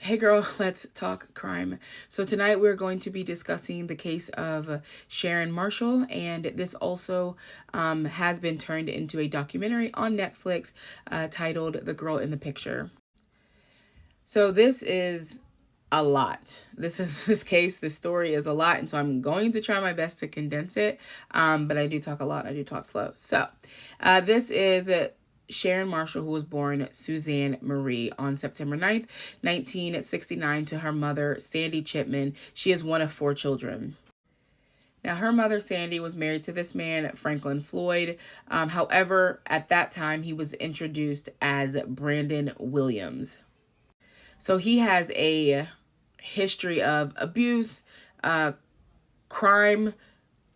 Hey girl, let's talk crime. So tonight we're going to be discussing the case of Sharon Marshall, and this also has been turned into a documentary on Netflix titled The Girl in the Picture. So this is a lot. This story is a lot, and so I'm going to try my best to condense it. But I do talk a lot. I do talk slow. So this is Sharon Marshall, who was born Suzanne Marie on September 9th, 1969, to her mother, Sandy Chipman. She is one of four children. Now, her mother, Sandy, was married to this man, Franklin Floyd. However, at that time, he was introduced as Brandon Williams. So he has a history of abuse, uh, crime,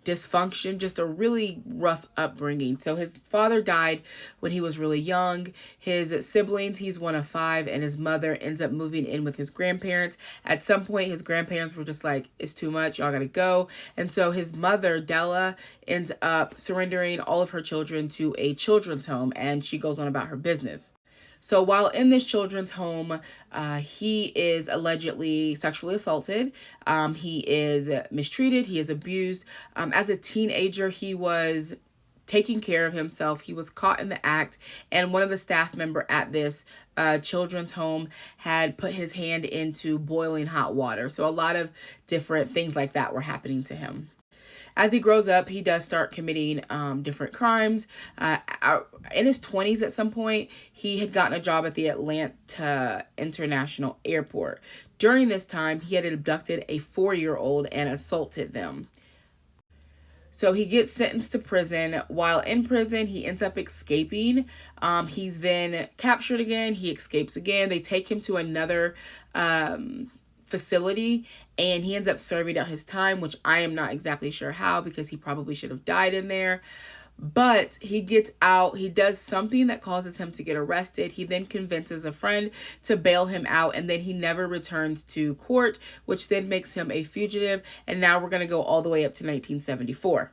dysfunction, just a really rough upbringing. So his father died when he was really young. His siblings, he's one of five, and his mother ends up moving in with his grandparents. At some point, his grandparents were just like, it's too much, y'all gotta go. And so his mother, Della, ends up surrendering all of her children to a children's home, and she goes on about her business. So while in this children's home, he is allegedly sexually assaulted. He is mistreated. He is abused. As a teenager, he was taking care of himself. He was caught in the act, and one of the staff member at this children's home had put his hand into boiling hot water. So a lot of different things like that were happening to him. As he grows up, he does start committing different crimes. In his 20s, at some point, he had gotten a job at the Atlanta International Airport. During this time, he had abducted a 4-year-old and assaulted them. So he gets sentenced to prison. While in prison, he ends up escaping. He's then captured again. He escapes again. They take him to another facility, and he ends up serving out his time, which I am not exactly sure how, because he probably should have died in there. But he gets out. He does something that causes him to get arrested. He then convinces a friend to bail him out, and then he never returns to court, which then makes him a fugitive. And now we're going to go all the way up to 1974.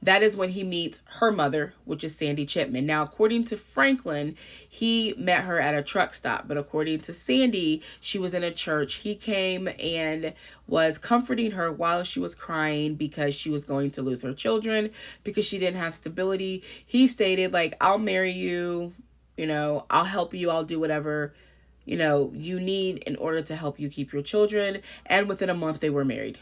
That is when he meets her mother, which is Sandy Chipman. Now, according to Franklin, he met her at a truck stop. But according to Sandy, she was in a church. He came and was comforting her while she was crying because she was going to lose her children, because she didn't have stability. He stated, like, I'll marry you, I'll help you, I'll do whatever, you need in order to help you keep your children. And within a month, they were married.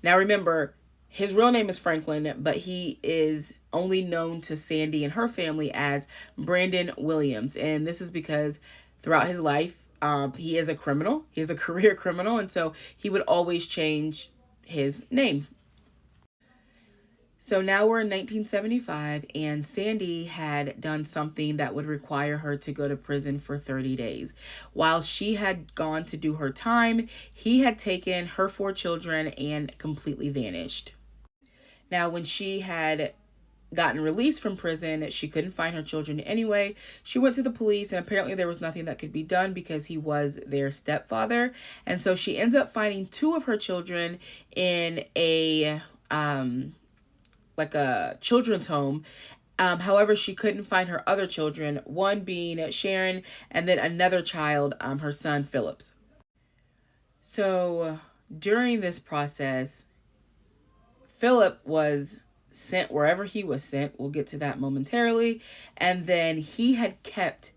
Now, remember, his real name is Franklin, but he is only known to Sandy and her family as Brandon Williams. And this is because throughout his life, he is a criminal. He is a career criminal. And so he would always change his name. So now we're in 1975, and Sandy had done something that would require her to go to prison for 30 days. While she had gone to do her time, he had taken her 4 children and completely vanished. Now, when she had gotten released from prison, she couldn't find her children anyway. She went to the police, and apparently there was nothing that could be done because he was their stepfather. And so she ends up finding 2 of her children in a children's home. However, she couldn't find her other children, one being Sharon, and then another child, her son Phillips. So during this process, Philip was sent wherever he was sent. We'll get to that momentarily. And then he had kept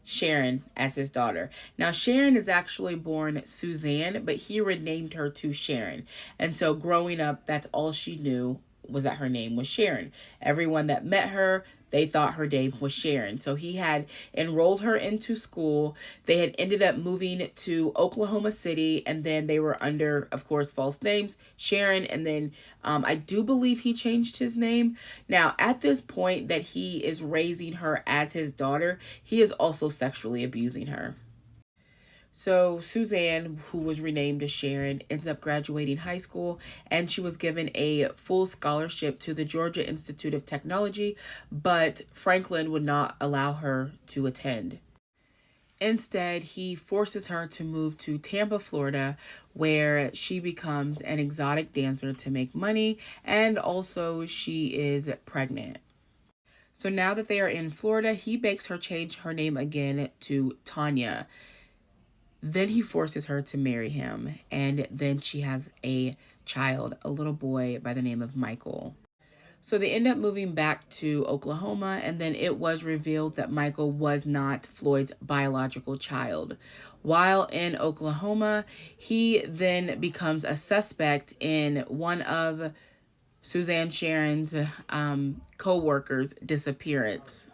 Sharon as his daughter. Now, Sharon is actually born Suzanne, but he renamed her to Sharon. And so growing up, that's all she knew, was that her name was Sharon. Everyone that met her, they thought her name was Sharon. So he had enrolled her into school. They had ended up moving to Oklahoma City, and then they were under, of course, false names, Sharon. And then I do believe he changed his name. Now, at this point that he is raising her as his daughter, he is also sexually abusing her. So Suzanne, who was renamed as Sharon, ends up graduating high school, and she was given a full scholarship to the Georgia Institute of Technology, but Franklin would not allow her to attend. Instead, he forces her to move to Tampa, Florida, where she becomes an exotic dancer to make money, and also she is pregnant. So now that they are in Florida, he makes her change her name again to Tanya. Then he forces her to marry him, and then she has a child, a little boy by the name of Michael. So they end up moving back to Oklahoma, and then it was revealed that Michael was not Floyd's biological child. While in Oklahoma, he then becomes a suspect in one of Suzanne Sharon's co-workers' disappearance.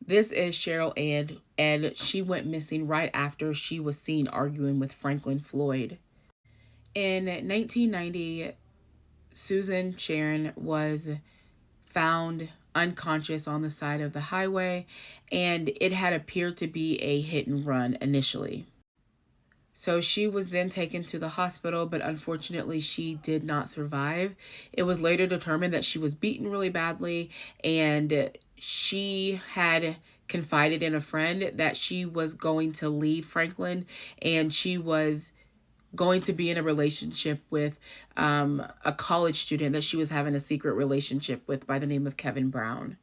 This is Cheryl Ed. She went missing right after she was seen arguing with Franklin Floyd. In 1990, Susan Sharon was found unconscious on the side of the highway, and it had appeared to be a hit and run initially. So she was then taken to the hospital, but unfortunately she did not survive. It was later determined that she was beaten really badly, and she had confided in a friend that she was going to leave Franklin, and she was going to be in a relationship with a college student that she was having a secret relationship with by the name of Kevin Brown.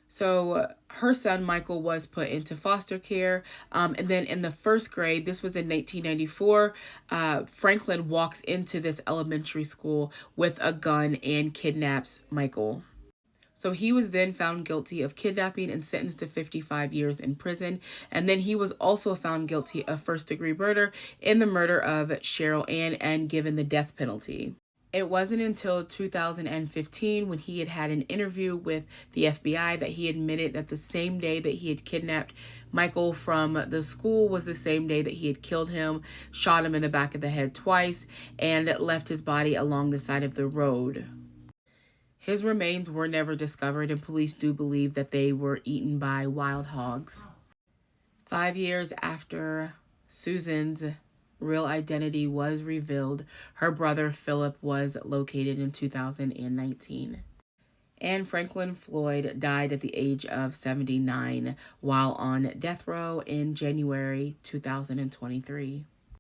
So her son, Michael, was put into foster care. And then in the first grade, this was in 1994, Franklin walks into this elementary school with a gun and kidnaps Michael. So he was then found guilty of kidnapping and sentenced to 55 years in prison. And then he was also found guilty of first-degree murder in the murder of Cheryl Ann and given the death penalty. It wasn't until 2015 when he had an interview with the FBI that he admitted that the same day that he had kidnapped Michael from the school was the same day that he had killed him, shot him in the back of the head twice, and left his body along the side of the road. His remains were never discovered, and police do believe that they were eaten by wild hogs. 5 years after Susan's real identity was revealed, her brother Philip was located in 2019. And Franklin Floyd died at the age of 79 while on death row in January 2023.